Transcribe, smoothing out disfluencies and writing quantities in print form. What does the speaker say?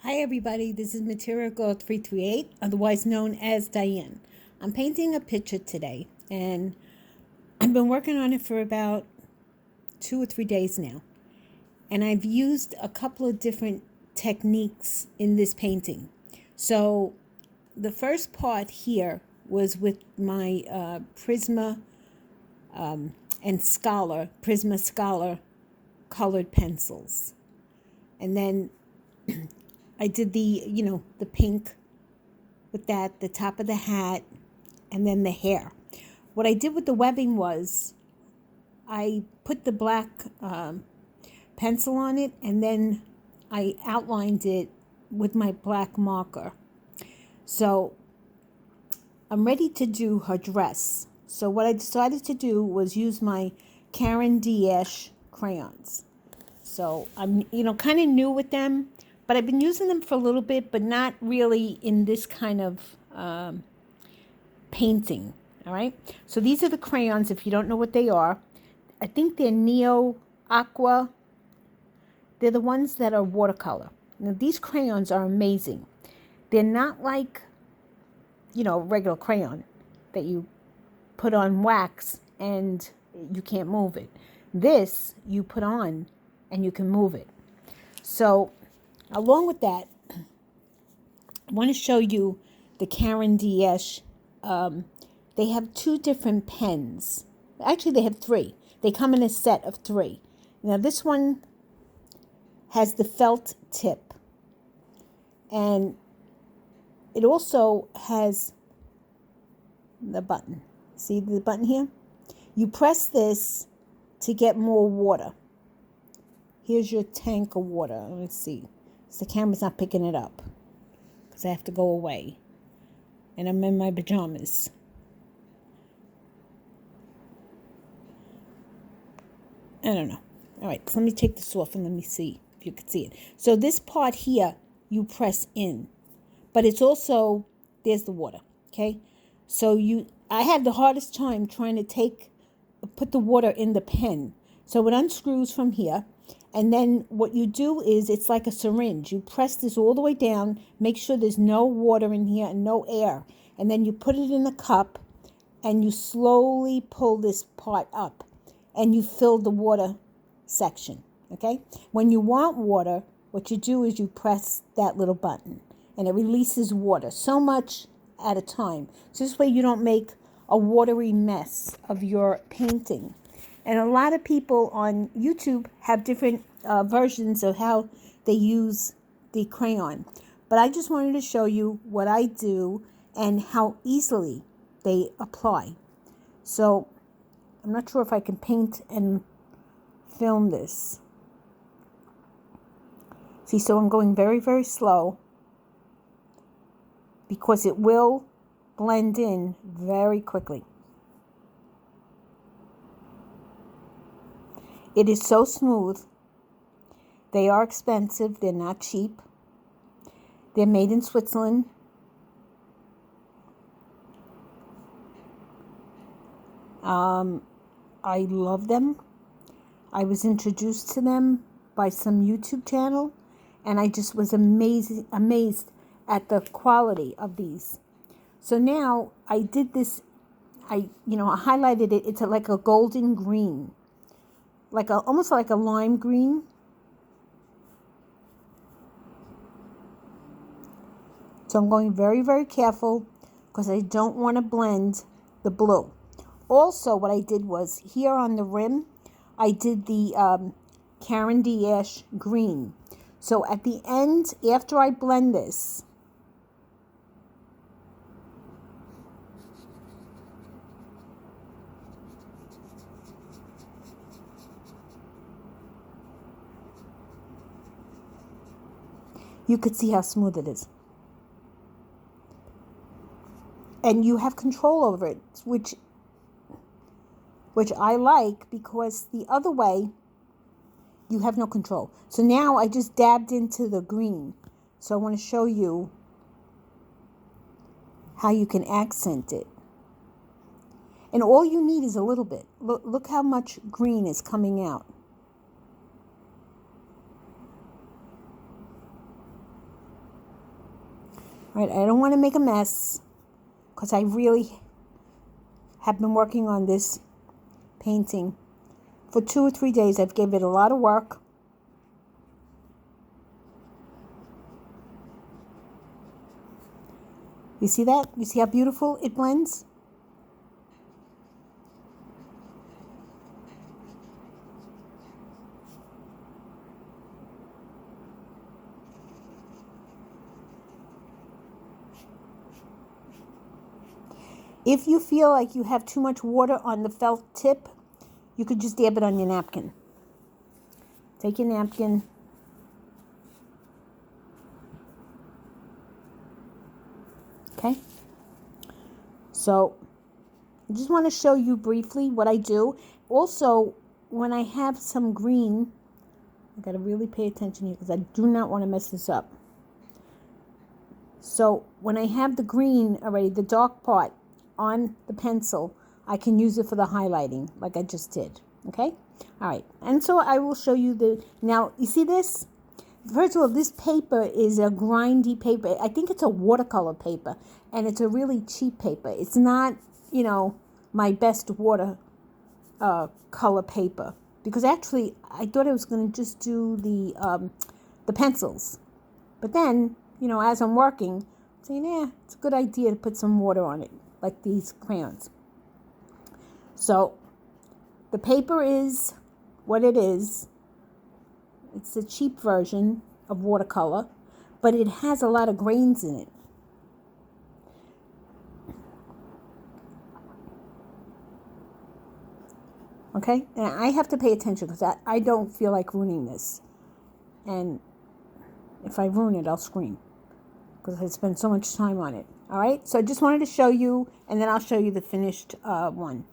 Hi everybody, this is Material Girl 338, otherwise known as Diane. I'm painting a picture today, and I've been working on it for about 2 or 3 days now. And I've used a couple of different techniques in this painting. So the first part here was with my Prisma Scholar colored pencils. And then I did the pink with that, the top of the hat, and then the hair. What I did with the webbing was I put the black pencil on it, and then I outlined it with my black marker. So I'm ready to do her dress. So what I decided to do was use my Caran crayons. So I'm, kind of new with them, but I've been using them for a little bit, but not really in this kind of painting. All right. So these are the crayons. If you don't know what they are, I think they're Neo Aqua. They're the ones that are watercolor. Now these crayons are amazing. They're not like, regular crayon that you put on wax and you can't move it. This you put on and you can move it. So along with that, I want to show you the Caran d'Ache. They have two different pens. Actually, they have three. They come in a set of three. Now, this one has the felt tip. And it also has the button. See the button here? You press this to get more water. Here's your tank of water. Let's see. The camera's not picking it up because I have to go away. And I'm in my pajamas. I don't know. All right, so let me take this off and let me see if you can see it. So this part here, you press in. But it's also, there's the water, okay? So I had the hardest time trying to put the water in the pen. So it unscrews from here. And then what you do is it's like a syringe. You press this all the way down, make sure there's no water in here and no air. And then you put it in a cup and you slowly pull this part up and you fill the water section, okay? When you want water, what you do is you press that little button and it releases water, so much at a time. So this way you don't make a watery mess of your painting. And a lot of people on YouTube have different versions of how they use the crayon. But I just wanted to show you what I do and how easily they apply. So I'm not sure if I can paint and film this. See, so I'm going very, very slow because it will blend in very quickly. It is so smooth. They are expensive. They're not cheap. They're made in Switzerland. I love them. I was introduced to them by some YouTube channel, and I just was amazed at the quality of these. So now I did this. I highlighted it. It's like a golden green. Almost like a lime green. So I'm going very, very careful because I don't want to blend the blue. Also, what I did was here on the rim, I did the Caran d'Ache green. So at the end, after I blend this, you could see how smooth it is. And you have control over it, which I like, because the other way, you have no control. So now I just dabbed into the green. So I want to show you how you can accent it. And all you need is a little bit. Look how much green is coming out. All right, I don't want to make a mess because I really have been working on this painting for 2 or 3 days. I've given it a lot of work. You see that? You see how beautiful it blends? If you feel like you have too much water on the felt tip, you could just dab it on your napkin. Take your napkin. Okay? So, I just want to show you briefly what I do. Also, when I have some green, I got to really pay attention here because I do not want to mess this up. So, when I have the green already, the dark part on the pencil, I can use it for the highlighting like I just did. Okay? All right. And so I will show you the, now you see this? First of all, this paper is a grindy paper. I think it's a watercolor paper, and it's a really cheap paper. It's not, you know, my best water color paper, because actually I thought I was going to just do the pencils. But then, you know, as I'm working, I'm saying, yeah, it's a good idea to put some water on it, like these crayons. So the paper is what it is. It's a cheap version of watercolor, but it has a lot of grains in it. Okay? And I have to pay attention because I don't feel like ruining this. And if I ruin it, I'll scream because I spent so much time on it. All right? So I just wanted to show you, and then I'll show you the finished one.